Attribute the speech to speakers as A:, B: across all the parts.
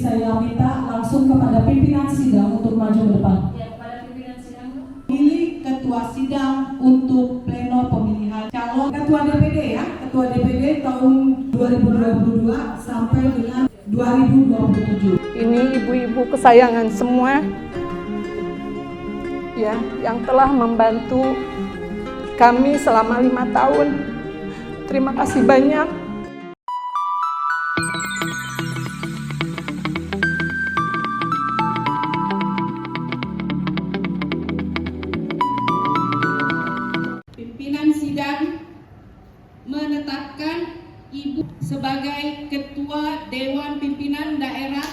A: saya minta langsung kepada pimpinan sidang untuk maju ke depan.
B: Ya, kepada pimpinan sidang.
A: Pilih ketua sidang untuk pleno pemilihan calon ketua DPD ya, ketua DPD tahun 2022 sampai dengan 2027.
C: Ini ibu-ibu kesayangan semua ya, yang telah membantu kami selama 5 tahun. Terima kasih banyak.
D: Pimpinan sidang menetapkan Ibu sebagai Ketua Dewan Pimpinan Daerah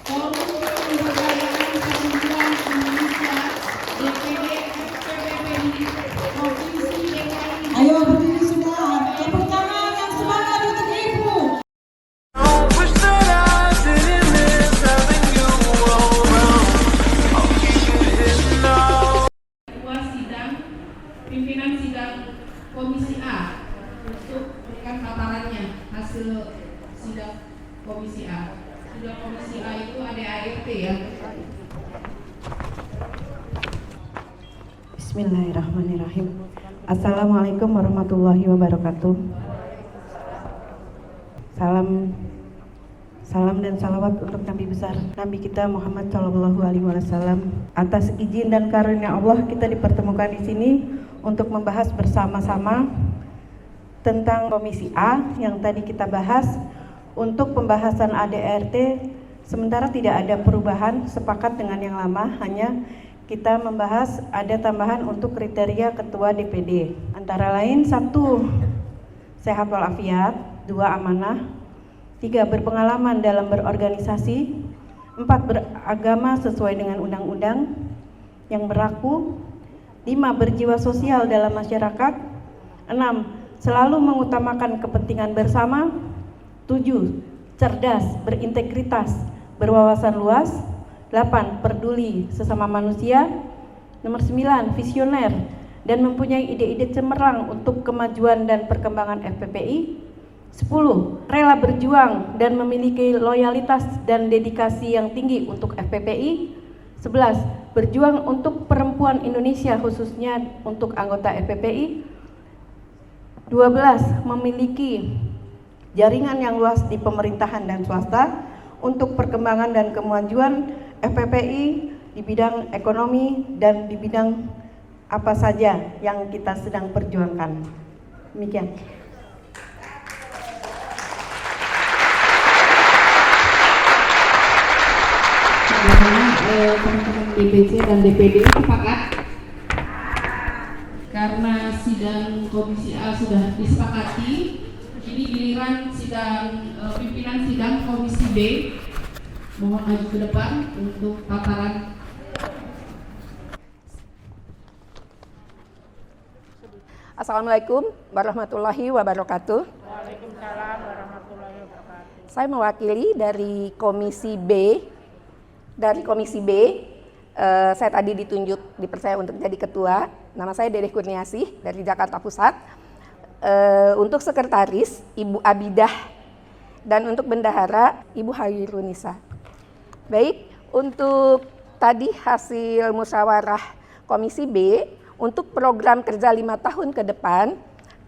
D: Forum Pemberdayaan Perempuan Indonesia DPD FPPPI Provinsi DKI.
A: Ayo berdiri semua, tepuk tangan yang semangat untuk Ibu.
D: Ketua sidang, pimpinan sidang Komisi A untuk memberikan paparannya hasil sidang Komisi A. Sidang Komisi A itu ADART ya.
E: Bismillahirrahmanirrahim. Assalamualaikum warahmatullahi wabarakatuh. Salam dan salawat untuk Nabi besar, Nabi kita Muhammad Shallallahu Alaihi Wasallam. Atas izin dan karunia Allah kita dipertemukan di sini untuk membahas bersama-sama tentang Komisi A yang tadi kita bahas. Untuk pembahasan ADRT sementara tidak ada perubahan, sepakat dengan yang lama, hanya kita membahas ada tambahan untuk kriteria ketua DPD. Antara lain 1. Sehat walafiat, 2. Amanah, 3. Berpengalaman dalam berorganisasi, 4. Beragama sesuai dengan undang-undang yang berlaku, 5. Berjiwa sosial dalam masyarakat, 6. Selalu mengutamakan kepentingan bersama, 7. Cerdas, berintegritas, berwawasan luas, 8. Peduli sesama manusia, nomor 9. Visioner dan mempunyai ide-ide cemerlang untuk kemajuan dan perkembangan FPPI, 10. Rela berjuang dan memiliki loyalitas dan dedikasi yang tinggi untuk FPPI, 11. Berjuang untuk perempuan Indonesia khususnya untuk anggota FPPI, 12. Memiliki jaringan yang luas di pemerintahan dan swasta untuk perkembangan dan kemajuan FPPI di bidang ekonomi dan di bidang apa saja yang kita sedang perjuangkan. Demikian.
D: Teman-teman DPC dan DPD sepakat karena sidang Komisi A sudah disepakati. Ini giliran sidang pimpinan sidang Komisi B. Mohon maju ke depan untuk paparan.
C: Assalamualaikum warahmatullahi wabarakatuh.
F: Waalaikumsalam warahmatullahi wabarakatuh.
C: Saya mewakili dari Komisi B. Saya tadi dipercaya untuk jadi ketua. Nama saya Dedeh Kurniasih dari Jakarta Pusat. Untuk sekretaris Ibu Abidah dan untuk bendahara Ibu Hairunisa. Baik, untuk tadi hasil musyawarah Komisi B untuk program kerja 5 tahun ke depan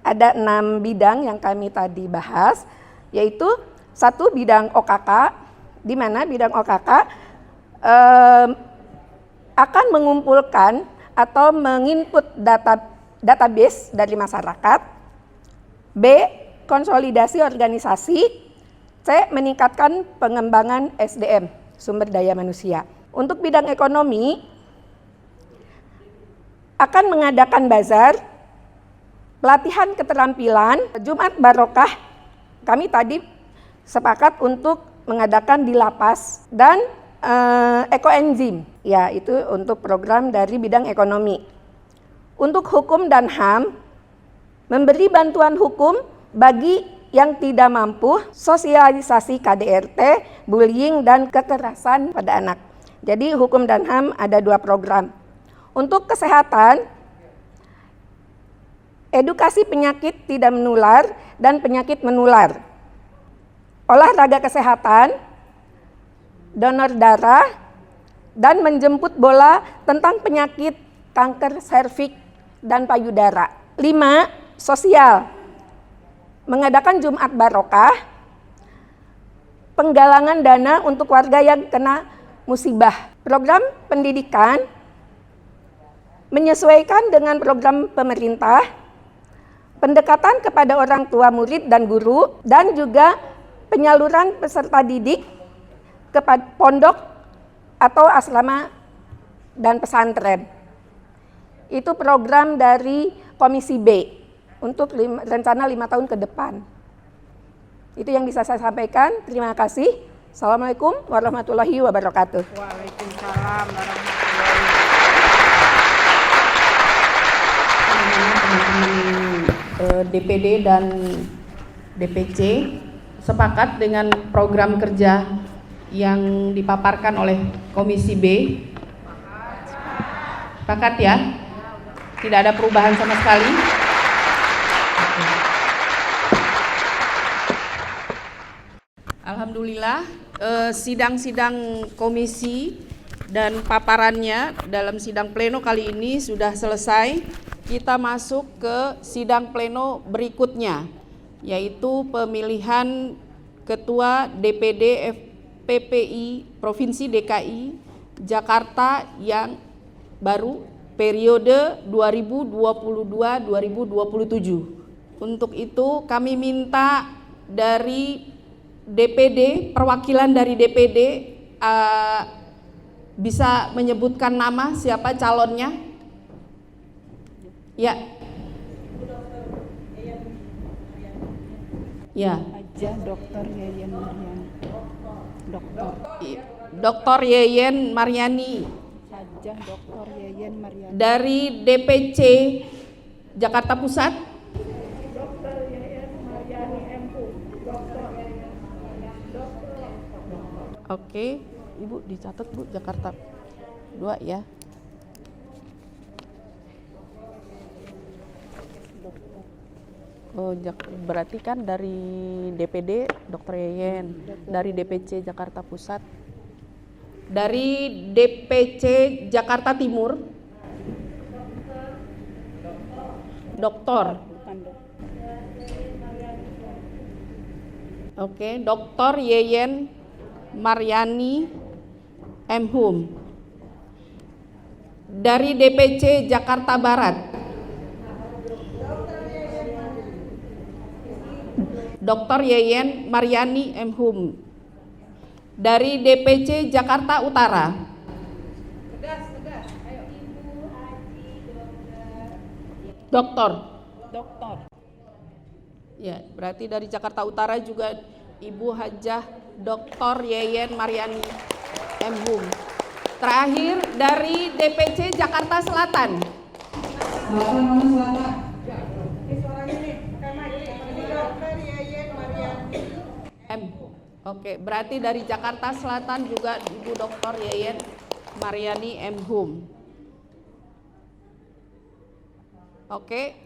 C: ada 6 bidang yang kami tadi bahas, yaitu 1 bidang OKK, di mana bidang OKK akan mengumpulkan atau menginput database dari masyarakat. B. Konsolidasi organisasi. C. Meningkatkan pengembangan SDM, sumber daya manusia. Untuk bidang ekonomi akan mengadakan bazar, pelatihan keterampilan, Jumat Barokah. Kami tadi sepakat untuk mengadakan di lapas dan ekoenzim, ya itu untuk program dari bidang ekonomi. Untuk hukum dan HAM, memberi bantuan hukum bagi yang tidak mampu, sosialisasi KDRT, bullying dan kekerasan pada anak. Jadi hukum dan HAM ada 2 program. Untuk kesehatan, edukasi penyakit tidak menular dan penyakit menular. Olahraga kesehatan, donor darah, dan menjemput bola tentang penyakit kanker serviks dan payudara. 5. Sosial, mengadakan Jumat Barokah, penggalangan dana untuk warga yang kena musibah. Program pendidikan menyesuaikan dengan program pemerintah, pendekatan kepada orang tua murid dan guru, dan juga penyaluran peserta didik kepada pondok atau asrama dan pesantren. Itu program dari Komisi B untuk rencana 5 tahun ke depan. Itu yang bisa saya sampaikan. Terima kasih. Assalamualaikum warahmatullahi wabarakatuh.
F: Waalaikumsalam warahmatullahi
D: Teman-teman DPD dan DPC sepakat dengan program kerja yang dipaparkan oleh Komisi B. Sepakat ya? Tidak ada perubahan sama sekali. Alhamdulillah, sidang-sidang komisi dan paparannya dalam sidang pleno kali ini sudah selesai. Kita masuk ke sidang pleno berikutnya, yaitu pemilihan Ketua DPD PPI Provinsi DKI Jakarta yang baru periode 2022-2027. Untuk itu kami minta dari DPD, perwakilan dari DPD bisa menyebutkan nama siapa calonnya? Ya. Ya.
F: aja Dr. Yeyen Maryani.
D: Dr. Yeyen Maryani.
F: Saja Dr. Yeyen Maryani.
D: Dari DPC Jakarta Pusat.
F: Dr. Yeyen Maryani MU.
D: Oke, Ibu dicatat Bu, Jakarta 2 ya. Oh, berarti kan dari DPD Dr. Yeyen, dari DPC Jakarta Pusat, dari DPC Jakarta Timur, Doktor. Oke, Dr. Yeyen Maryani MHum. Dari DPC Jakarta Barat, Dr. Yeyen Maryani MHum. Dari DPC Jakarta Utara, Doktor. Ya, berarti dari Jakarta Utara juga Ibu Hajah Dr. Yeyen Maryani MHum. Terakhir dari DPC Jakarta Selatan. Oke, berarti dari Jakarta Selatan juga Ibu Dr. Yeyen Maryani MHum. Oke,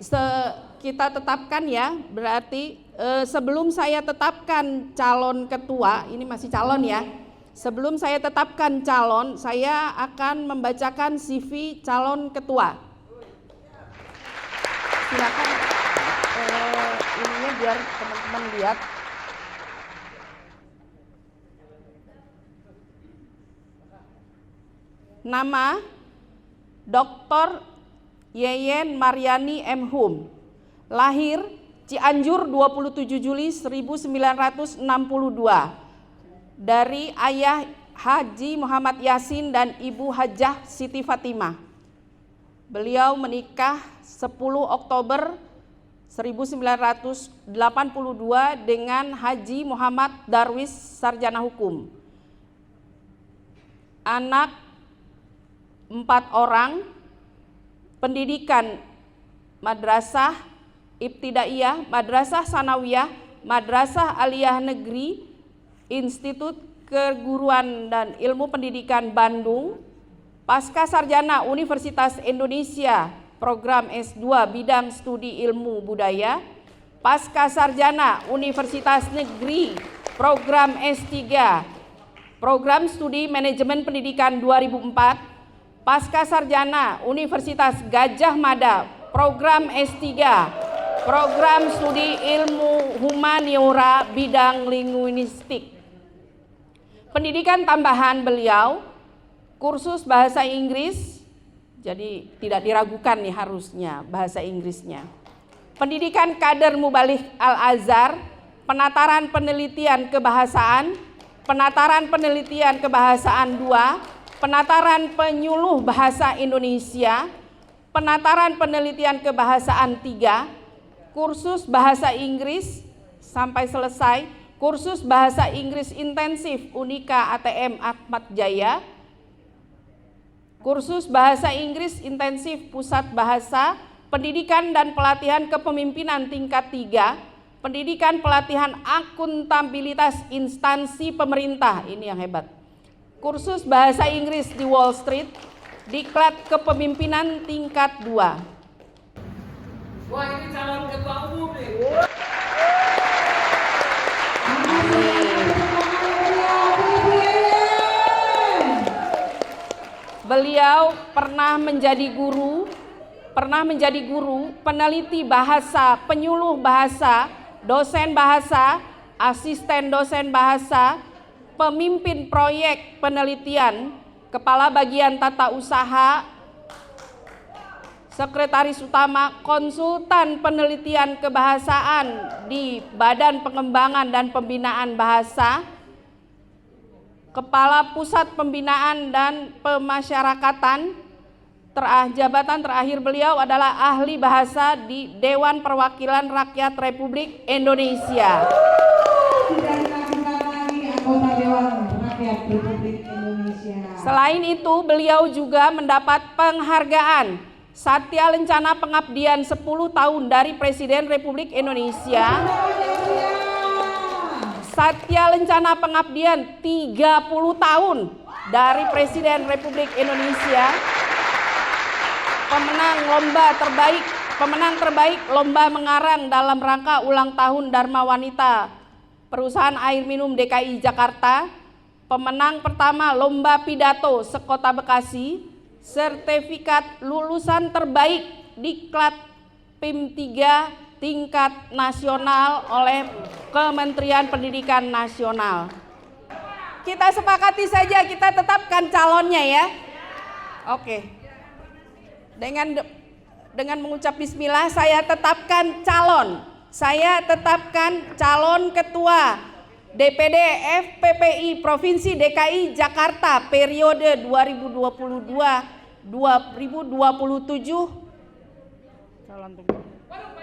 D: kita tetapkan ya. Berarti sebelum saya tetapkan calon ketua, ini masih calon ya. Sebelum saya tetapkan calon, saya akan membacakan CV calon ketua. Silakan ininya biar teman-teman lihat. Nama Dr. Yeyen Maryani MHum. Lahir Cianjur 27 Juli 1962. Dari ayah Haji Muhammad Yasin dan ibu Hajah Siti Fatimah. Beliau menikah 10 Oktober 1982 dengan Haji Muhammad Darwis Sarjana Hukum. Anak 4 orang, pendidikan madrasah ibtidaiyah, madrasah sanawiyah, madrasah aliyah negeri, Institut Keguruan dan Ilmu Pendidikan Bandung, pasca sarjana Universitas Indonesia, program S2 bidang studi ilmu budaya, pasca sarjana Universitas Negeri, program S3,
C: Program Studi Manajemen Pendidikan 2004, Pasca Sarjana Universitas Gadjah Mada, Program S3, Program Studi Ilmu Humaniora bidang linguistik. Pendidikan tambahan beliau, kursus bahasa Inggris, jadi tidak diragukan nih harusnya bahasa Inggrisnya. Pendidikan kader Mubalik Al-Azhar, penataran penelitian kebahasaan, penataran penelitian kebahasaan 2, penataran penyuluh bahasa Indonesia, penataran penelitian kebahasaan 3, kursus bahasa Inggris sampai selesai, kursus bahasa Inggris intensif Unika ATM Ahmad Jaya, kursus bahasa Inggris intensif Pusat Bahasa, pendidikan dan pelatihan kepemimpinan tingkat 3, pendidikan pelatihan akuntabilitas instansi pemerintah, ini yang hebat. Kursus bahasa Inggris di Wall Street, diklat kepemimpinan tingkat 2.
B: Wah, ini calon ketua umum nih.
C: Beliau pernah menjadi guru, peneliti bahasa, penyuluh bahasa, dosen bahasa, asisten dosen bahasa, pemimpin proyek penelitian, kepala bagian tata usaha, sekretaris utama, konsultan penelitian kebahasaan di Badan Pengembangan dan Pembinaan Bahasa, kepala pusat pembinaan dan pemasyarakatan. Jabatan terakhir beliau adalah ahli bahasa di Dewan Perwakilan Rakyat Republik Indonesia. Selain itu, beliau juga mendapat penghargaan Satya Lencana Pengabdian 10 tahun dari Presiden Republik Indonesia. Satya Lencana Pengabdian 30 tahun dari Presiden Republik Indonesia. Pemenang terbaik lomba mengarang dalam rangka ulang tahun Dharma Wanita Perusahaan Air Minum DKI Jakarta, pemenang pertama lomba pidato sekota Bekasi, sertifikat lulusan terbaik diklat PIM 3 tingkat nasional oleh Kementerian Pendidikan Nasional. Kita sepakati saja, kita tetapkan calonnya ya. Oke. Dengan mengucap bismillah, saya tetapkan calon ketua DPD FPPI Provinsi DKI Jakarta periode 2022-2027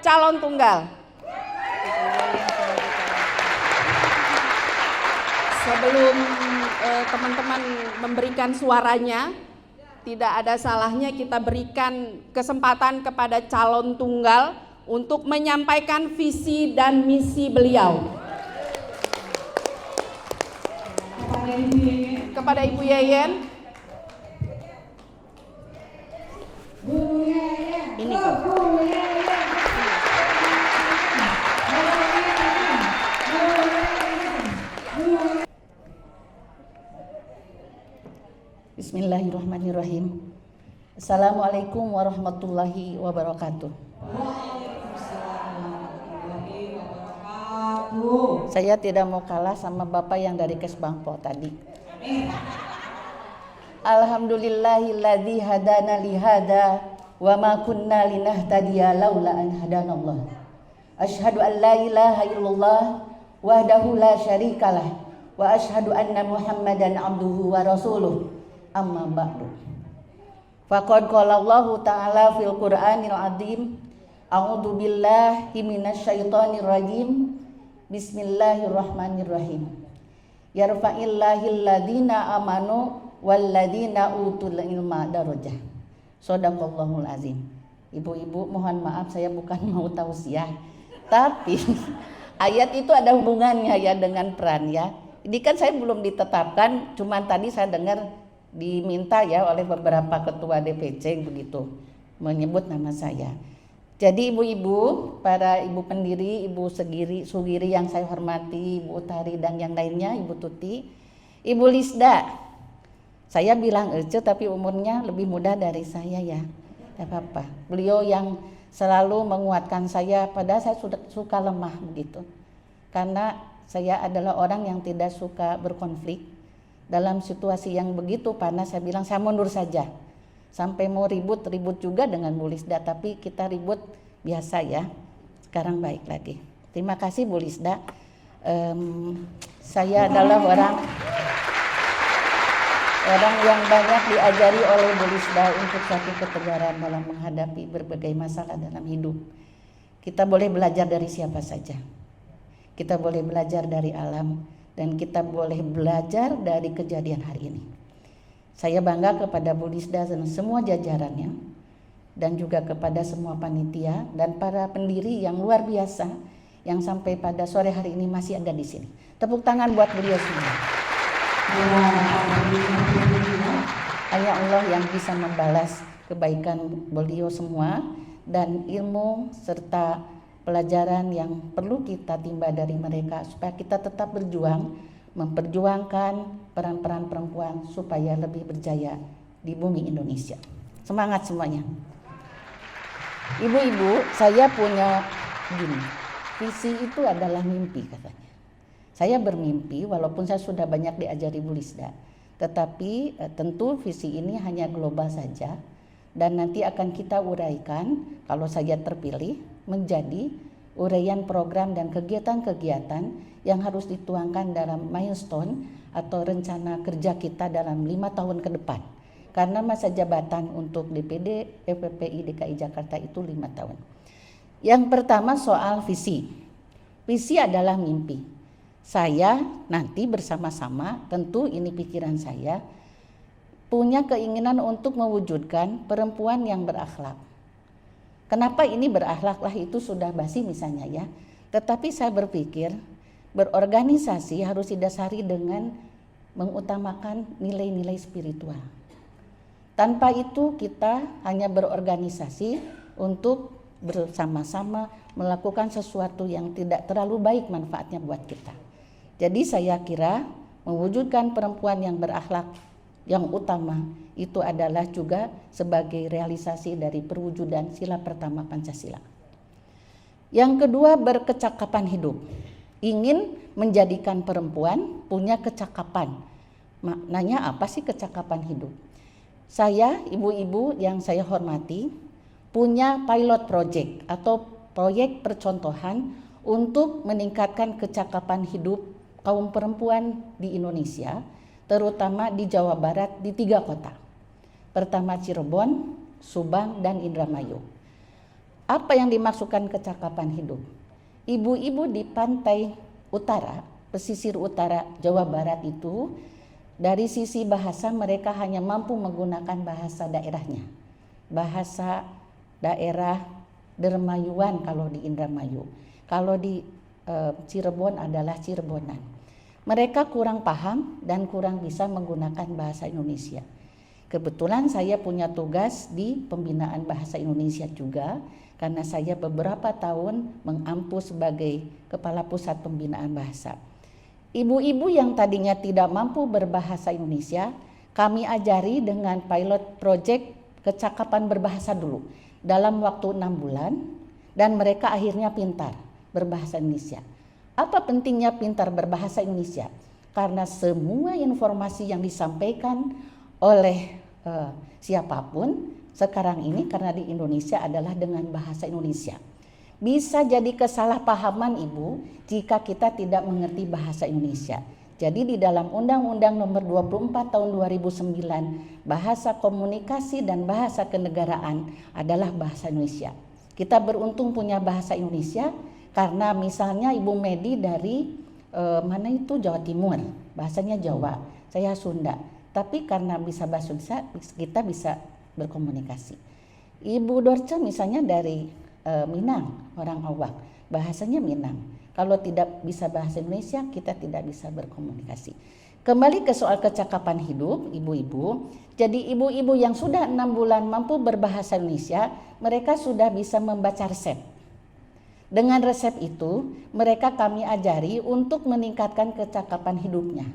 C: calon tunggal. Sebelum teman-teman memberikan suaranya, tidak ada salahnya kita berikan kesempatan kepada calon tunggal untuk menyampaikan visi dan misi beliau. Kepada Ibu Yeyen. Ini
G: Bismillahirrahmanirrahim. Assalamualaikum warahmatullahi wabarakatuh. Saya tidak mau kalah sama Bapak yang dari Kesbangpo tadi. Alhamdulillahilladzi hadana lihada wa ma kunna linahtadiya laula an hadanallah. Asyhadu an la ilaha illallah wahdahu la syarikalah wa asyhadu anna Muhammadan abduhu wa rasuluh. Amma ba'du. Faqad qala Allah ta'ala fil Qur'anil azim, a'udzu billahi minasyaitonir rajim. Bismillahirrahmanirrahim. Yarfa'illahil ladzina amanu wal ladzina utul ilma darajah. Shadaqallahul azim. Ibu-ibu mohon maaf, saya bukan mau tausiah, tapi ayat itu ada hubungannya ya dengan peran ya. Ini kan saya belum ditetapkan, cuman tadi saya dengar diminta ya oleh beberapa ketua DPC begitu menyebut nama saya. Jadi ibu-ibu, para ibu pendiri, ibu Sugiri yang saya hormati, Ibu Utari dan yang lainnya, Ibu Tuti, Ibu Lisda, saya bilang Ece tapi umurnya lebih muda dari saya ya, tidak apa-apa. Beliau yang selalu menguatkan saya, padahal saya suka lemah begitu. Karena saya adalah orang yang tidak suka berkonflik. Dalam situasi yang begitu panas, saya bilang saya mundur saja. Sampai mau ribut juga dengan Bu Lisda, tapi kita ribut biasa ya. Sekarang baik lagi. Terima kasih Bu Lisda. Saya adalah orang yang banyak diajari oleh Bu Lisda untuk satu ketegaran dalam menghadapi berbagai masalah dalam hidup. Kita boleh belajar dari siapa saja. Kita boleh belajar dari alam dan kita boleh belajar dari kejadian hari ini. Saya bangga kepada Bu Lisda dan semua jajarannya dan juga kepada semua panitia dan para pendiri yang luar biasa yang sampai pada sore hari ini masih ada di sini. Tepuk tangan buat beliau semua. Hanya Allah yang bisa membalas kebaikan beliau semua dan ilmu serta pelajaran yang perlu kita timba dari mereka supaya kita tetap berjuang memperjuangkan peran-peran perempuan supaya lebih berjaya di bumi Indonesia. Semangat semuanya. Ibu-ibu, saya punya gini, visi itu adalah mimpi katanya. Saya bermimpi walaupun saya sudah banyak diajari Bu Lisda, tetapi tentu visi ini hanya global saja dan nanti akan kita uraikan kalau saya terpilih menjadi uraian program dan kegiatan-kegiatan yang harus dituangkan dalam milestone atau rencana kerja kita dalam 5 tahun ke depan. Karena masa jabatan untuk DPD FPPI DKI Jakarta itu 5 tahun. Yang pertama soal visi. Visi adalah mimpi. Saya nanti bersama-sama, tentu ini pikiran saya, punya keinginan untuk mewujudkan perempuan yang berakhlak. Kenapa ini berakhlaklah itu sudah basi misalnya ya. Tetapi saya berpikir berorganisasi harus didasari dengan mengutamakan nilai-nilai spiritual. Tanpa itu kita hanya berorganisasi untuk bersama-sama melakukan sesuatu yang tidak terlalu baik manfaatnya buat kita. Jadi saya kira mewujudkan perempuan yang berakhlak yang utama itu adalah juga sebagai realisasi dari perwujudan sila pertama Pancasila. Yang kedua, berkecakapan hidup. Ingin menjadikan perempuan punya kecakapan. Maknanya apa sih kecakapan hidup? Saya, ibu-ibu yang saya hormati, punya pilot project atau proyek percontohan untuk meningkatkan kecakapan hidup kaum perempuan di Indonesia, terutama di Jawa Barat di 3 kota. Pertama Cirebon, Subang, dan Indramayu. Apa yang dimaksudkan kecakapan hidup? Ibu-ibu di pantai utara, pesisir utara Jawa Barat itu, dari sisi bahasa mereka hanya mampu menggunakan bahasa daerahnya. Bahasa daerah Dermayuan kalau di Indramayu. Kalau di Cirebon adalah Cirebonan. Mereka kurang paham dan kurang bisa menggunakan bahasa Indonesia. Kebetulan saya punya tugas di pembinaan bahasa Indonesia juga, karena saya beberapa tahun mengampu sebagai kepala pusat pembinaan bahasa. Ibu-ibu yang tadinya tidak mampu berbahasa Indonesia, kami ajari dengan pilot project kecakapan berbahasa dulu dalam waktu 6 bulan, dan mereka akhirnya pintar berbahasa Indonesia. Apa pentingnya pintar berbahasa Indonesia? Karena semua informasi yang disampaikan oleh siapapun sekarang ini karena di Indonesia adalah dengan bahasa Indonesia. Bisa jadi kesalahpahaman Ibu jika kita tidak mengerti bahasa Indonesia. Jadi di dalam Undang-Undang Nomor 24 Tahun 2009, bahasa komunikasi dan bahasa kenegaraan adalah bahasa Indonesia. Kita beruntung punya bahasa Indonesia karena misalnya Ibu Medi dari mana itu Jawa Timur, bahasanya Jawa, saya Sunda. Tapi karena bisa bahasa Indonesia, kita bisa berkomunikasi. Ibu Dorce misalnya dari Minang, orang Awak, bahasanya Minang. Kalau tidak bisa bahasa Indonesia, kita tidak bisa berkomunikasi. Kembali ke soal kecakapan hidup, ibu-ibu. Jadi ibu-ibu yang sudah 6 bulan mampu berbahasa Indonesia, mereka sudah bisa membaca resep. Dengan resep itu, mereka kami ajari untuk meningkatkan kecakapan hidupnya.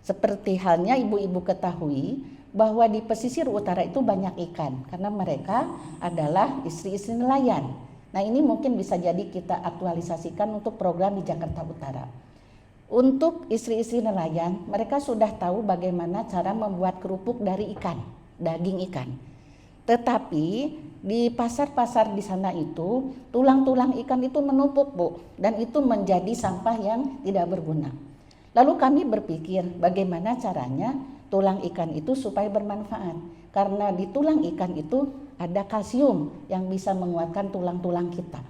G: Seperti halnya ibu-ibu ketahui bahwa di pesisir utara itu banyak ikan karena mereka adalah istri-istri nelayan. Nah, ini mungkin bisa jadi kita aktualisasikan untuk program di Jakarta Utara. Untuk istri-istri nelayan, mereka sudah tahu bagaimana cara membuat kerupuk dari ikan, daging ikan. Tetapi di pasar-pasar di sana itu tulang-tulang ikan itu menumpuk, Bu, dan itu menjadi sampah yang tidak berguna. Lalu kami berpikir bagaimana caranya tulang ikan itu supaya bermanfaat. Karena di tulang ikan itu ada kalsium yang bisa menguatkan tulang-tulang kita.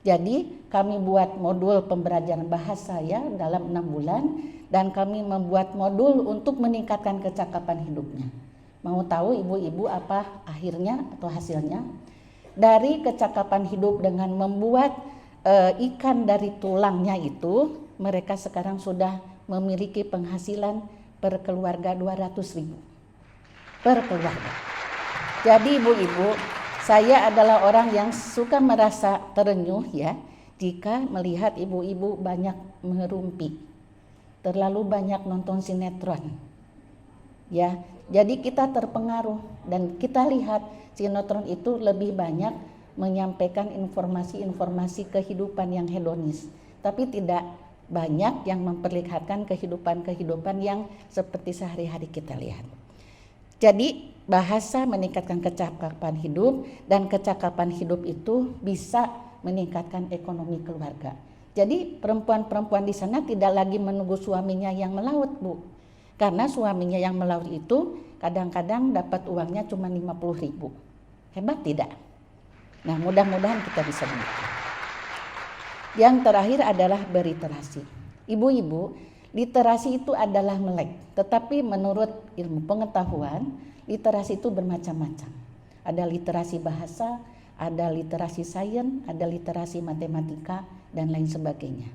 G: Jadi kami buat modul pembelajaran bahasa ya dalam 6 bulan dan kami membuat modul untuk meningkatkan kecakapan hidupnya. Mau tahu ibu-ibu apa akhirnya atau hasilnya? Dari kecakapan hidup dengan membuat ikan dari tulangnya itu, mereka sekarang sudah memiliki penghasilan per keluarga 200.000 per keluarga. Jadi ibu-ibu, saya adalah orang yang suka merasa terenyuh ya jika melihat ibu-ibu banyak merumpi, terlalu banyak nonton sinetron. Ya, jadi kita terpengaruh dan kita lihat sinetron itu lebih banyak menyampaikan informasi-informasi kehidupan yang hedonis, tapi tidak banyak yang memperlihatkan kehidupan-kehidupan yang seperti sehari-hari kita lihat. Jadi bahasa meningkatkan kecakapan hidup dan kecakapan hidup itu bisa meningkatkan ekonomi keluarga. Jadi perempuan-perempuan di sana tidak lagi menunggu suaminya yang melaut, Bu. Karena suaminya yang melaut itu kadang-kadang dapat uangnya cuma 50.000. Hebat tidak? Nah, mudah-mudahan kita bisa begitu. Yang terakhir adalah berliterasi. Ibu-ibu, literasi itu adalah melek. Tetapi menurut ilmu pengetahuan, literasi itu bermacam-macam. Ada literasi bahasa, ada literasi sains, ada literasi matematika, dan lain sebagainya.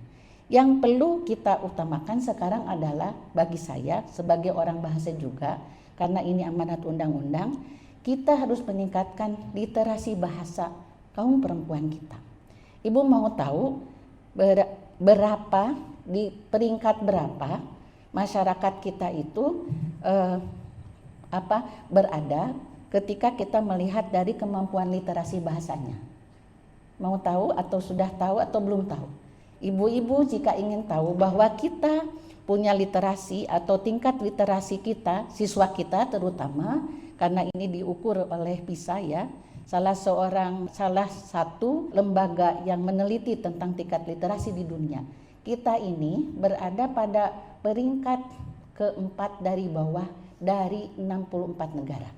G: Yang perlu kita utamakan sekarang adalah bagi saya sebagai orang bahasa juga, karena ini amanat undang-undang, kita harus meningkatkan literasi bahasa kaum perempuan kita. Ibu mau tahu berapa di peringkat berapa masyarakat kita itu berada ketika kita melihat dari kemampuan literasi bahasanya. Mau tahu atau sudah tahu atau belum tahu? Ibu-ibu jika ingin tahu bahwa kita punya literasi atau tingkat literasi kita, siswa kita terutama, karena ini diukur oleh PISA ya, salah satu lembaga yang meneliti tentang tingkat literasi di dunia. Kita ini berada pada peringkat keempat dari bawah dari 64 negara.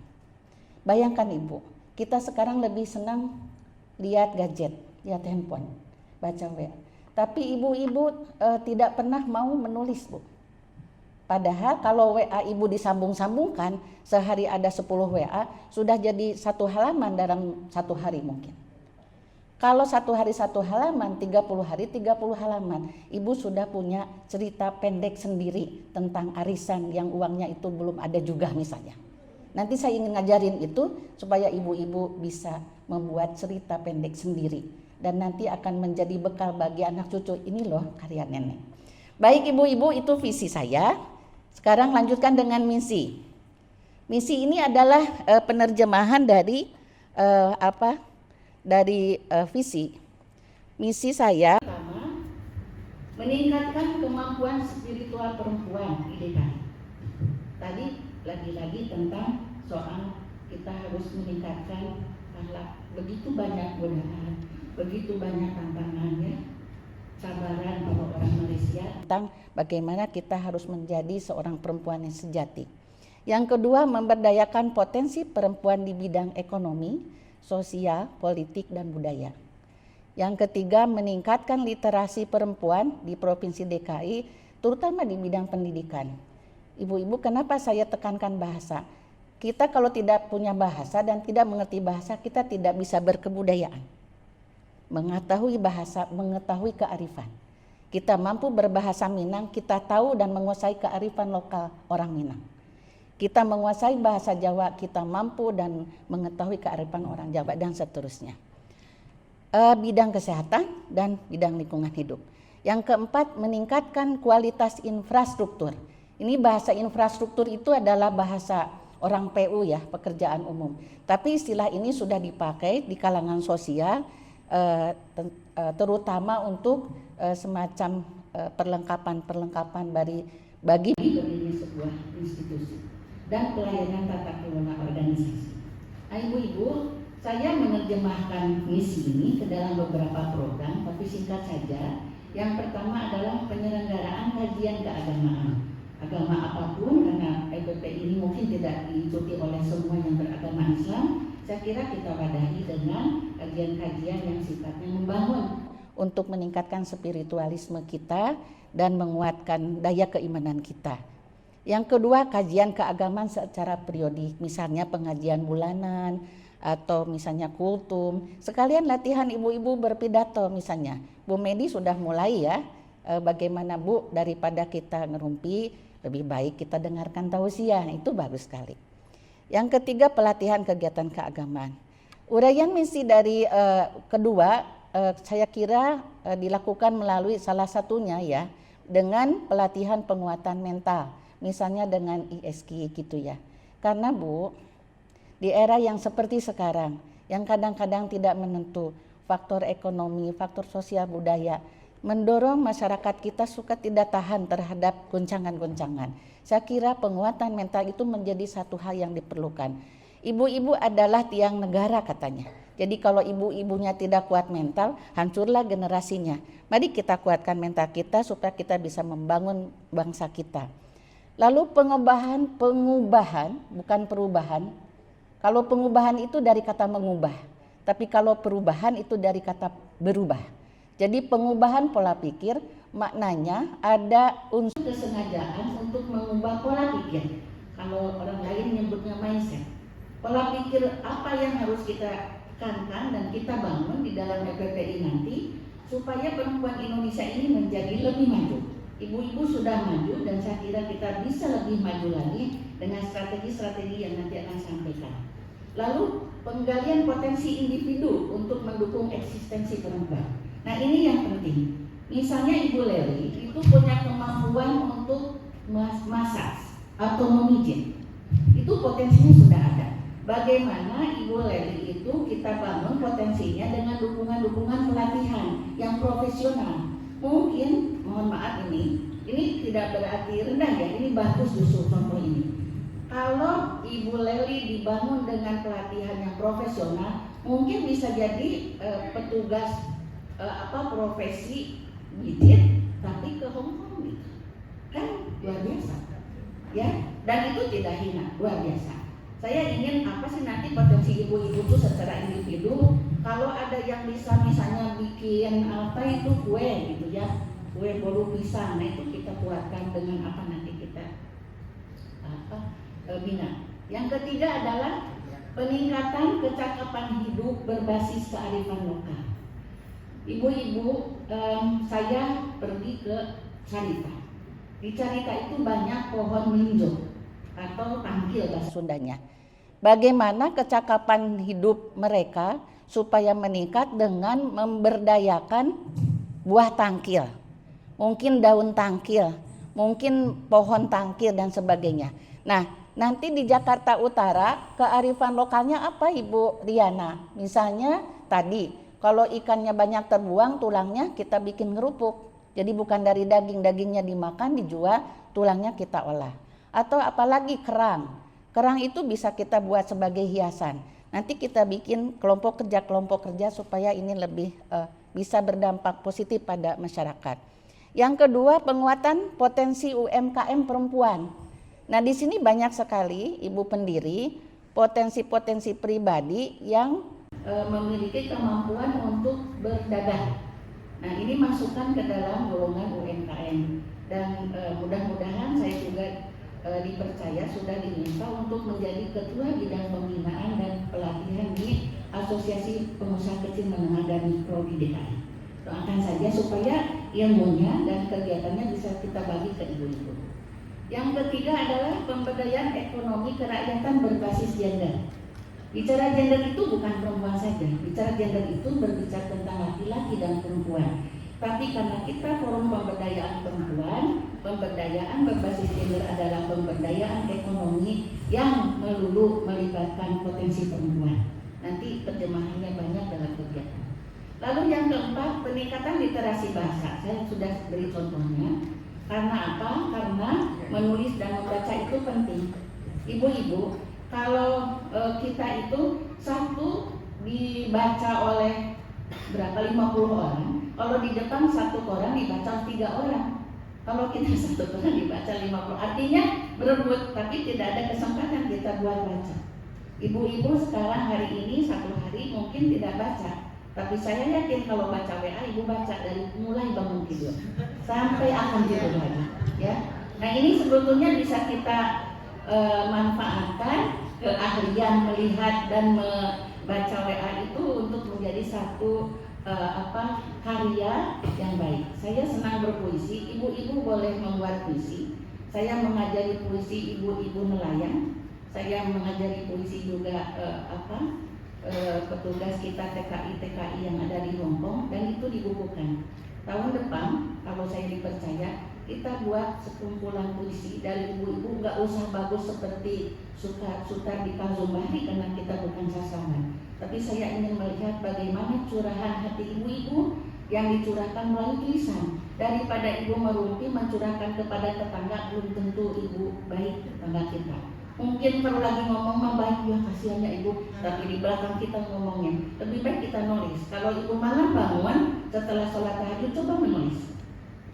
G: Bayangkan Ibu, kita sekarang lebih senang lihat gadget, lihat handphone, baca WA. Tapi ibu-ibu tidak pernah mau menulis, Bu. Padahal kalau WA ibu disambung-sambungkan, sehari ada 10 WA, sudah jadi satu halaman dalam satu hari mungkin. Kalau satu hari satu halaman, 30 hari 30 halaman, ibu sudah punya cerita pendek sendiri tentang arisan yang uangnya itu belum ada juga misalnya. Nanti saya ingin ngajarin itu supaya ibu-ibu bisa membuat cerita pendek sendiri. Dan nanti akan menjadi bekal bagi anak cucu. Ini loh karya nenek. Baik ibu-ibu, itu visi saya. Sekarang lanjutkan dengan misi. Misi ini adalah penerjemahan dari visi. Misi saya pertama, meningkatkan kemampuan spiritual perempuan di DKI. Tadi lagi-lagi tentang soal kita harus meningkatkan karena begitu banyak godaan, begitu banyak tantangannya, sabaran para orang Malaysia tentang bagaimana kita harus menjadi seorang perempuan yang sejati. Yang kedua, memberdayakan potensi perempuan di bidang ekonomi, sosial, politik, dan budaya. Yang ketiga, meningkatkan literasi perempuan di Provinsi DKI, terutama di bidang pendidikan. Ibu-ibu, kenapa saya tekankan bahasa? Kita kalau tidak punya bahasa dan tidak mengerti bahasa, kita tidak bisa berkebudayaan. Mengetahui bahasa, mengetahui kearifan. Kita mampu berbahasa Minang, kita tahu dan menguasai kearifan lokal orang Minang. Kita menguasai bahasa Jawa, kita mampu dan mengetahui kearifan orang Jawa dan seterusnya. Bidang kesehatan dan bidang lingkungan hidup. Yang keempat, meningkatkan kualitas infrastruktur. Ini bahasa infrastruktur itu adalah bahasa orang PU ya, pekerjaan umum. Tapi istilah ini sudah dipakai di kalangan sosial, terutama untuk semacam perlengkapan bagi berdirinya sebuah institusi dan pelayanan tata kelola organisasi. Nah, ibu-ibu, saya menerjemahkan misi ini ke dalam beberapa program, tapi singkat saja. Yang pertama adalah penyelenggaraan kajian keagamaan. Agama apapun, karena EPP ini mungkin tidak diikuti oleh semua yang beragama Islam, saya kira kita wadahi dengan kajian-kajian yang sifatnya membangun untuk meningkatkan spiritualisme kita dan menguatkan daya keimanan kita. Yang kedua, kajian keagamaan secara periodik, misalnya pengajian bulanan atau misalnya kultum. Sekalian latihan ibu-ibu berpidato misalnya. Bu Medi sudah mulai ya, bagaimana Bu, daripada kita ngerumpi, lebih baik kita dengarkan tausiah, itu bagus sekali. Yang ketiga, pelatihan kegiatan keagamaan. Uraian misi dari kedua, saya kira dilakukan melalui salah satunya ya, dengan pelatihan penguatan mental, misalnya dengan ISK gitu ya. Karena Bu, di era yang seperti sekarang, yang kadang-kadang tidak menentu, faktor ekonomi, faktor sosial budaya, mendorong masyarakat kita suka tidak tahan terhadap goncangan-goncangan. Saya kira penguatan mental itu menjadi satu hal yang diperlukan. Ibu-ibu adalah tiang negara katanya. Jadi kalau ibu-ibunya tidak kuat mental, hancurlah generasinya. Mari kita kuatkan mental kita supaya kita bisa membangun bangsa kita. Lalu pengubahan, bukan perubahan. Kalau pengubahan itu dari kata mengubah, tapi kalau perubahan itu dari kata berubah. Jadi pengubahan pola pikir maknanya ada unsur kesengajaan untuk mengubah pola pikir. Kalau orang lain nyebutnya mindset. Pola pikir apa yang harus kita tekankan dan kita bangun di dalam EPPI nanti supaya perempuan Indonesia ini menjadi lebih maju. Ibu-ibu sudah maju dan saya kira kita bisa lebih maju lagi dengan strategi-strategi yang nanti akan sampaikan. Lalu penggalian potensi individu untuk mendukung eksistensi perempuan. Nah ini yang penting. Misalnya Ibu Leri itu punya kemampuan untuk masak atau memijit. Itu potensinya sudah ada. Bagaimana Ibu Leri itu kita bangun potensinya dengan dukungan-dukungan pelatihan yang profesional. Mungkin, mohon maaf ini tidak berarti rendah ya, ini bagus justru contoh ini. Kalau Ibu Leri dibangun dengan pelatihan yang profesional, mungkin bisa jadi petugas profesi bijit, tapi ke Hong Kong gitu. Kan luar biasa, ya. Dan itu tidak hina, luar biasa. Saya ingin apa sih nanti potensi ibu-ibu itu secara individu. Kalau ada yang bisa misalnya bikin apa itu kue gitu ya, kue bolu pisang, nah itu kita kuatkan dengan apa nanti kita bina. Yang ketiga adalah peningkatan kecakapan hidup berbasis kearifan lokal. Ibu-ibu, saya pergi ke Carita. Di Carita itu banyak pohon melinjo atau tangkil bahasa Sundanya. Bagaimana kecakapan hidup mereka supaya meningkat dengan memberdayakan buah tangkil, mungkin daun tangkil, mungkin pohon tangkil dan sebagainya. Nah, nanti di Jakarta Utara kearifan lokalnya apa Ibu Riana? Misalnya tadi kalau ikannya banyak terbuang, tulangnya kita bikin ngerupuk. Jadi bukan dari daging, dagingnya dimakan, dijual, tulangnya kita olah. Atau apalagi kerang. Kerang itu bisa kita buat sebagai hiasan. Nanti kita bikin kelompok kerja supaya ini lebih bisa berdampak positif pada masyarakat. Yang kedua, penguatan potensi UMKM perempuan. Nah, di sini banyak sekali ibu pendiri, potensi-potensi pribadi yang memiliki kemampuan untuk berdagang. Nah, ini masukkan ke dalam golongan UMKM dan mudah-mudahan saya juga dipercaya sudah diminta untuk menjadi ketua bidang pembinaan dan pelatihan di Asosiasi Pengusaha Kecil Menengah dan Mikro di DKI. Doakan saja supaya ilmunya dan kegiatannya bisa kita bagi ke ibu-ibu. Yang ketiga adalah pemberdayaan ekonomi kerakyatan berbasis gender. Bicara gender itu bukan perempuan saja. Bicara gender itu berbicara tentang laki-laki dan perempuan. Tapi karena kita forum pemberdayaan perempuan, pemberdayaan berbasis gender adalah pemberdayaan ekonomi yang melulu melibatkan potensi perempuan. Nanti terjemahannya banyak dalam kegiatan. Lalu yang keempat, peningkatan literasi bahasa. Saya sudah beri contohnya. Karena apa? Karena menulis dan membaca itu penting. Ibu-ibu, kalau kita itu satu dibaca oleh berapa 50 orang, kalau di depan satu koran dibaca 3 orang. Kalau kita satu koran dibaca 50, artinya berebut, tapi tidak ada kesempatan kita buat baca. Ibu-ibu sekarang hari ini satu hari mungkin tidak baca, tapi saya yakin kalau baca WA ibu baca dari mulai bangun tidur sampai akan tidur lagi, ya. Nah ini sebetulnya bisa kita manfaatkan keahlian melihat dan membaca WA itu untuk menjadi satu karya yang baik. Saya senang berpuisi, ibu-ibu boleh membuat puisi. Saya mengajari puisi ibu-ibu nelayan. Saya mengajari puisi juga petugas kita TKI yang ada di Hongkong, dan itu dibukukan. Tahun depan kalau saya dipercaya, kita buat sekumpulan puisi dari ibu-ibu, nggak usah bagus seperti Sutar di Kalzumbari karena kita bukan sasaran. Tapi saya ingin melihat bagaimana curahan hati ibu-ibu yang dicurahkan melalui tulisan. Daripada ibu merumpi mencurahkan kepada tetangga, belum tentu ibu baik tetangga kita. Mungkin kalau lagi ngomong mah baik, ya kasihannya ibu, tapi di belakang kita ngomongnya. Lebih baik kita nulis. Kalau ibu malam bangun setelah sholat tahajud, coba menulis.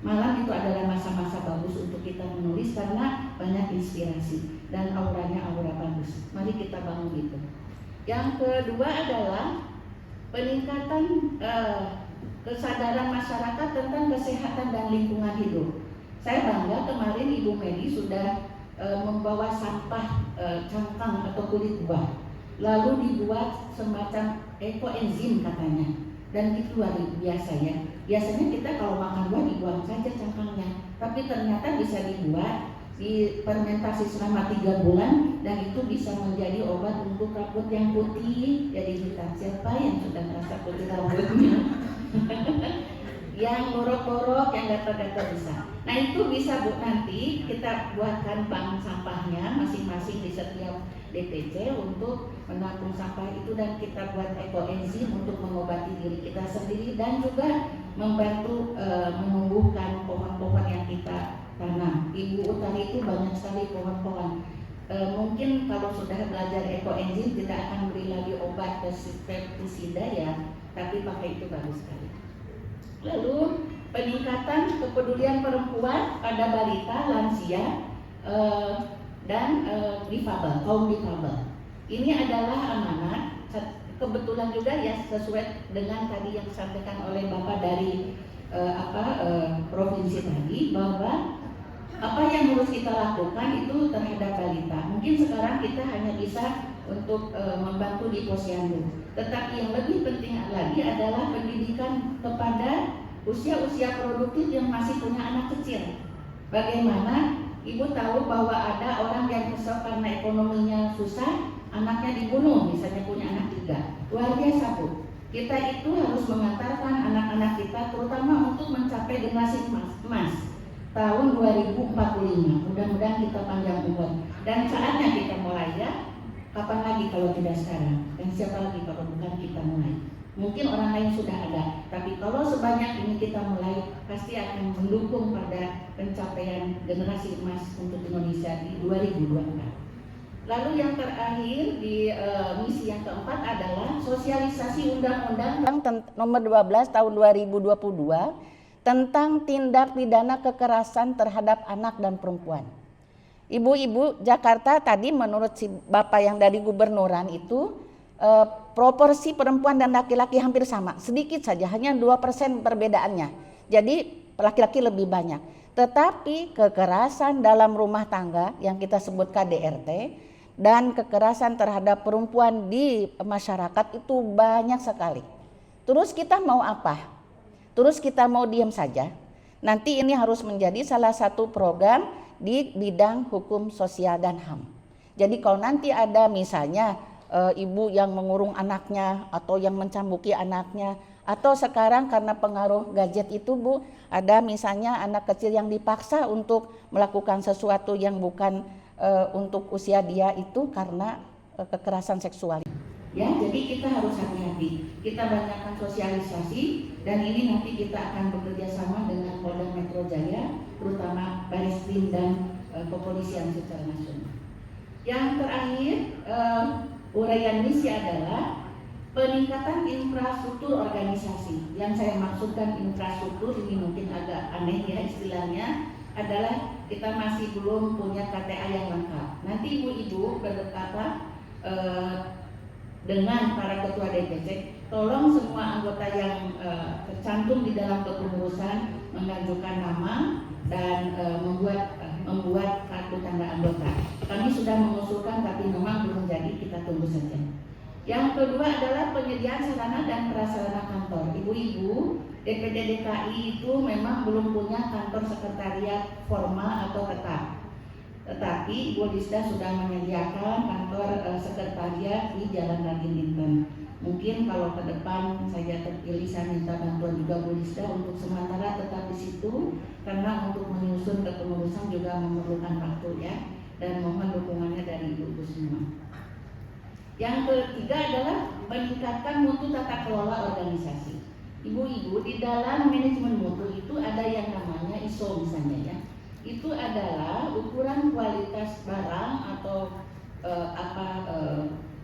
G: Malam itu adalah masa-masa bagus untuk kita menulis karena banyak inspirasi dan auranya aura bagus. Mari kita bangun itu. Yang kedua adalah peningkatan kesadaran masyarakat tentang kesehatan dan lingkungan hidup. Saya bangga kemarin Ibu Medi sudah membawa sampah cangkang atau kulit buah, lalu dibuat semacam ekoenzim katanya, dan itu luar biasa ya. Biasanya kita kalau makan buah dibuang saja cangkangnya, tapi ternyata bisa dibuat, difermentasi selama 3 bulan, dan itu bisa menjadi obat untuk rambut yang putih jadi hitam. Siapa yang sudah merasa putih rambutnya? Yang borok-borok, yang gatal-gatal bisa. Nah itu bisa Bu, nanti kita buatkan bank sampahnya masing-masing di setiap DPC untuk menampung sampah itu, dan kita buat ekoenzim untuk mengobati diri kita sendiri dan juga membantu menumbuhkan pohon-pohon yang kita tanam. Ibu Utari itu banyak sekali pohon-pohon. Mungkin kalau sudah belajar ekoenzim tidak akan beri lagi obat pestisida ya, tapi pakai itu bagus sekali. Lalu peningkatan kepedulian perempuan pada balita, lansia, dan difabel, kaum difabel. Ini adalah amanat. Kebetulan juga ya sesuai dengan tadi yang disampaikan oleh Bapak dari provinsi tadi, bahwa apa yang harus kita lakukan itu terhadap balita. Mungkin sekarang kita hanya bisa untuk membantu di posyandu. Tetapi yang lebih penting lagi adalah pendidikan kepada usia-usia produktif yang masih punya anak kecil. Bagaimana ibu tahu bahwa ada orang yang kesal karena ekonominya susah, anaknya dibunuh, misalnya punya anak 3. Luar biasa Bu. Kita itu harus mengantarkan anak-anak kita terutama untuk mencapai generasi emas tahun 2045. Mudah-mudahan kita panjang umur. Dan saatnya kita mulai ya. Kapan lagi kalau tidak sekarang? Dan siapa lagi kalau bukan kita mulai? Mungkin orang lain sudah ada, tapi kalau sebanyak ini kita mulai, pasti akan mendukung pada pencapaian generasi emas untuk Indonesia di 2024. Lalu yang terakhir di misi yang keempat adalah sosialisasi Undang-Undang Nomor 12 Tahun 2022 tentang tindak pidana kekerasan terhadap anak dan perempuan. Ibu-ibu Jakarta tadi menurut si Bapak yang dari gubernuran itu proporsi perempuan dan laki-laki hampir sama, sedikit saja, hanya 2% perbedaannya. Jadi laki-laki lebih banyak. Tetapi kekerasan dalam rumah tangga yang kita sebut KDRT dan kekerasan terhadap perempuan di masyarakat itu banyak sekali. Terus kita mau apa? Terus kita mau diam saja? Nanti ini harus menjadi salah satu program di bidang hukum sosial dan HAM. Jadi kalau nanti ada misalnya ibu yang mengurung anaknya atau yang mencambuki anaknya Atau sekarang karena pengaruh gadget itu Bu, ada misalnya anak kecil yang dipaksa untuk melakukan sesuatu yang bukan untuk usia dia itu karena kekerasan seksual. Ya, jadi kita harus hati-hati. Kita banyakkan sosialisasi dan ini nanti kita akan bekerja sama dengan Polda Metro Jaya, terutama Bareskrim dan kepolisian secara nasional. Yang terakhir, uraian misi adalah peningkatan infrastruktur organisasi. Yang saya maksudkan infrastruktur ini mungkin agak aneh ya istilahnya, adalah kita masih belum punya KTA yang lengkap. Nanti ibu-ibu berkata dengan para ketua DPC, tolong semua anggota yang tercantum di dalam kepengurusan mengajukan nama dan membuat kartu tanda anggota. Kami sudah mengusulkan tapi memang belum jadi, kita tunggu saja. Yang kedua adalah penyediaan sarana dan prasarana kantor. Ibu-ibu, DPD DKI itu memang belum punya kantor sekretariat formal atau tetap. Tetapi Ibu Lisda sudah menyediakan kantor sekretariat di Jalan Raden Inten. Mungkin kalau ke depan saya terpilih, saya minta bantuan juga Bu Lisda untuk sementara tetap di situ, karena untuk menyusun kepengurusan juga memerlukan waktu ya, dan mohon dukungannya dari ibu-ibu semua. Yang ketiga adalah meningkatkan mutu tata kelola organisasi. Ibu-ibu, di dalam manajemen mutu itu ada yang namanya ISO misalnya ya. Itu adalah ukuran kualitas barang atau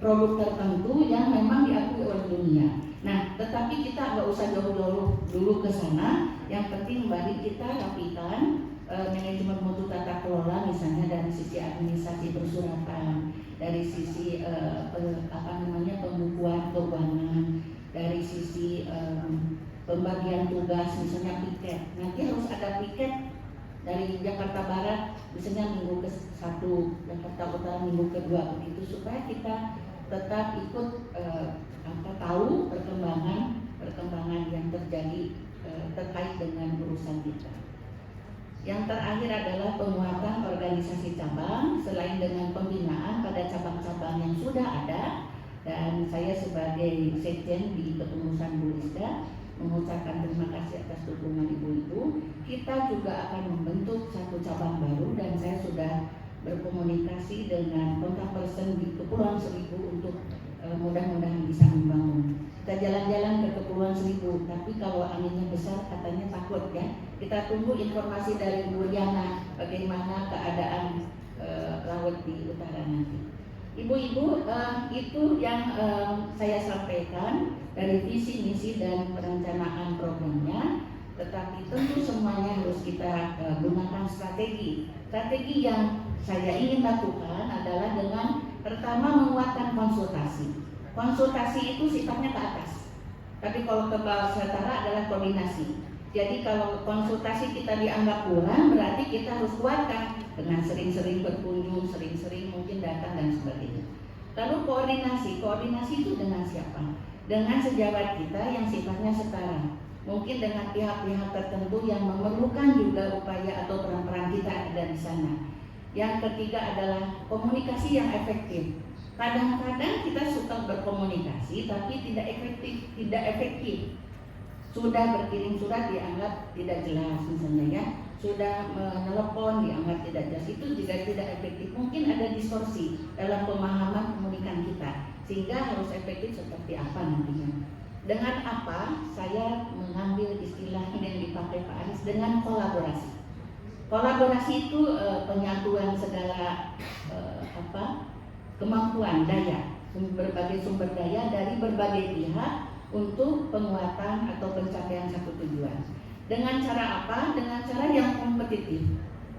G: produk tertentu yang memang diakui oleh dunia. Nah, tetapi kita nggak usah jauh-jauh dulu ke sana. Yang penting mari kita rapikan manajemen mutu tata kelola, misalnya dari sisi administrasi persuratan, dari sisi pembukuan keuangan, dari sisi pembagian tugas, misalnya piket. Nanti harus ada piket dari Jakarta Barat, misalnya minggu ke-1, Jakarta Utara minggu ke-2, begitu supaya kita tetap ikut tahu perkembangan yang terjadi terkait dengan urusan kita. Yang terakhir adalah penguatan organisasi cabang, selain dengan pembinaan pada cabang-cabang yang sudah ada, dan saya sebagai sekjen di kepengurusan Bu Lisda mengucapkan terima kasih atas dukungan ibu-ibu. Kita juga akan membentuk satu cabang baru dan saya sudah berkomunikasi dengan kontak person di Kepulauan Seribu untuk mudah-mudahan bisa membangun. Kita jalan-jalan ke Kepulauan Seribu, tapi kalau anginnya besar katanya takut ya. Kita tunggu informasi dari Bu Liana bagaimana keadaan laut di utara nanti. Ibu-ibu, itu yang saya sampaikan dari visi, misi dan perencanaan programnya. Tetapi tentu semuanya harus kita gunakan strategi. Strategi yang saya ingin lakukan adalah dengan pertama menguatkan konsultasi. Konsultasi itu sifatnya ke atas, tapi kalau ke bawah setara adalah koordinasi. Jadi kalau konsultasi kita dianggap kurang, berarti kita harus kuatkan dengan sering-sering berkunjung, sering-sering mungkin datang dan sebagainya. Lalu koordinasi itu dengan siapa? Dengan sejawat kita yang sifatnya setara. Mungkin dengan pihak-pihak tertentu yang memerlukan juga upaya atau peran-peran kita ada di sana. Yang ketiga adalah komunikasi yang efektif. Kadang-kadang kita suka berkomunikasi tapi tidak efektif. Sudah berkirim surat dianggap tidak jelas misalnya ya. Sudah menelepon dianggap tidak jelas. Itu juga tidak efektif. Mungkin ada distorsi dalam pemahaman komunikan kita. Sehingga harus efektif seperti apa nantinya. Dengan apa? Saya mengambil istilah yang dipakai Pak Aris, dengan kolaborasi. Kolaborasi itu penyatuan segala kemampuan daya, berbagai sumber daya dari berbagai pihak untuk penguatan atau pencapaian satu tujuan. Dengan cara apa? Dengan cara yang kompetitif.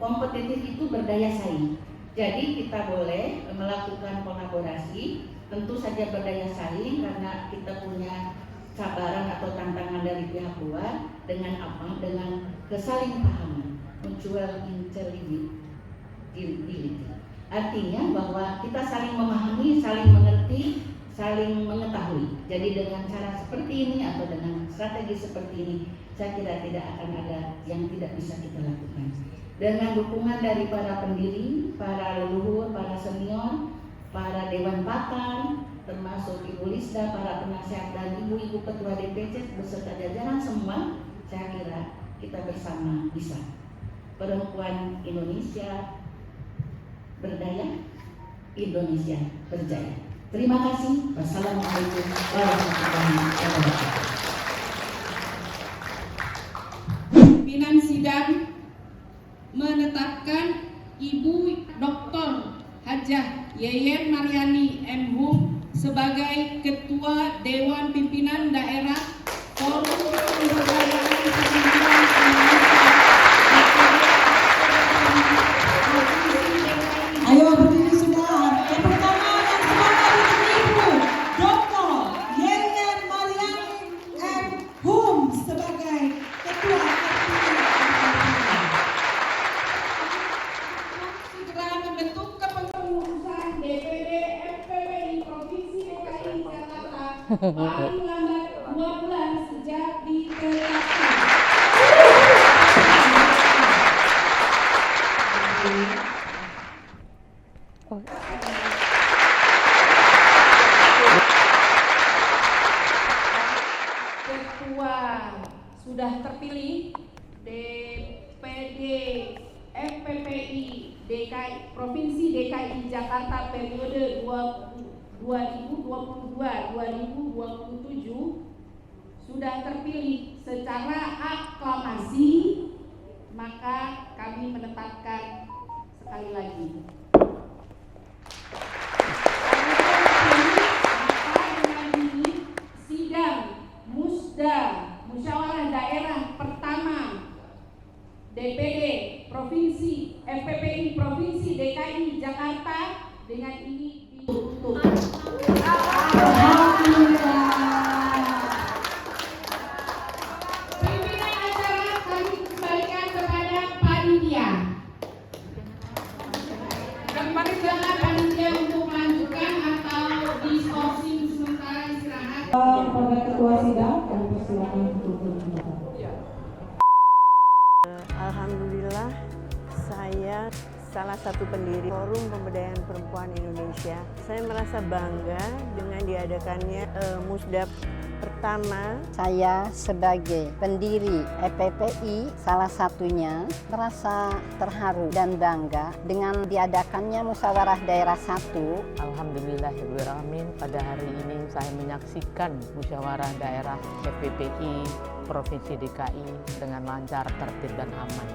G: Kompetitif itu berdaya saing. Jadi kita boleh melakukan kolaborasi, tentu saja berdaya saing karena kita punya cabaran atau tantangan dari pihak luar. Dengan apa? Dengan kesalingpahaman, mutual intelligibility. Artinya bahwa kita saling memahami, saling mengerti, saling mengetahui. Jadi dengan cara seperti ini atau dengan strategi seperti ini, saya kira tidak akan ada yang tidak bisa kita lakukan. Dengan dukungan dari para pendiri, para leluhur, para senior, para Dewan Pakar, termasuk Ibu Lisda, para penasihat dan ibu-ibu ketua DPC beserta jajaran semua, saya kira kita bersama bisa. Perempuan Indonesia berdaya, Indonesia berjaya. Terima kasih. Wassalamualaikum warahmatullahi wabarakatuh.
D: Pimpinan sidang menetapkan Ibu Dr. Hajah Yeyen Maryani M.Hum sebagai Ketua Dewan Pimpinan Daerah Forum Pemberdayaan Perempuan Indonesia.
A: Ayo berdiri semua. Yang pertama yang semangat untuk Ibu Dr. Yeyen Maryani M.Hum sebagai Ketua
D: Segera membentuk kepengurusan DPD FPPI Provinsi DKI Jakarta paling lambat 2 bulan sejak ditetapkan. Ketua sudah terpilih DPD FPPI DKI Provinsi DKI Jakarta periode 2022-2027 sudah terpilih secara aklamasi, maka kami menetapkan sekali lagi. Maka dengan ini sidang Musda Musyawarah Daerah pertama DPD Provinsi FPPI Provinsi DKI Jakarta dengan ini ditutup. Pimpinan acara kami kembalikan kepada panitia. Dan persilakan panitia untuk melanjutkan atau diskorsing sementara istirahat.
A: Kepada Ketua Sidang, kami persilakan untuk berbicara.
H: Alhamdulillah, saya salah satu pendiri Forum Pemberdayaan Perempuan Indonesia. Saya merasa bangga dengan diadakannya Musda pertama.
I: Saya sebagai pendiri FPPI salah satunya merasa terharu dan bangga dengan diadakannya Musyawarah Daerah 1.
B: Alhamdulillahirrahmanirrahim, pada hari ini saya menyaksikan Musyawarah Daerah FPPI Provinsi DKI dengan lancar, tertib dan aman.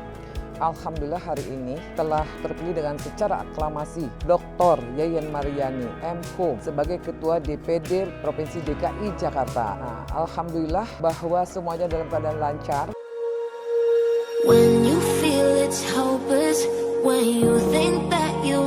J: Alhamdulillah hari ini telah terpilih dengan secara aklamasi Dr. Yeyen Maryani M.Hum sebagai Ketua DPD Provinsi DKI Jakarta. Nah, Alhamdulillah bahwa semuanya dalam keadaan lancar.
K: When you feel it's hopeless, when you think that you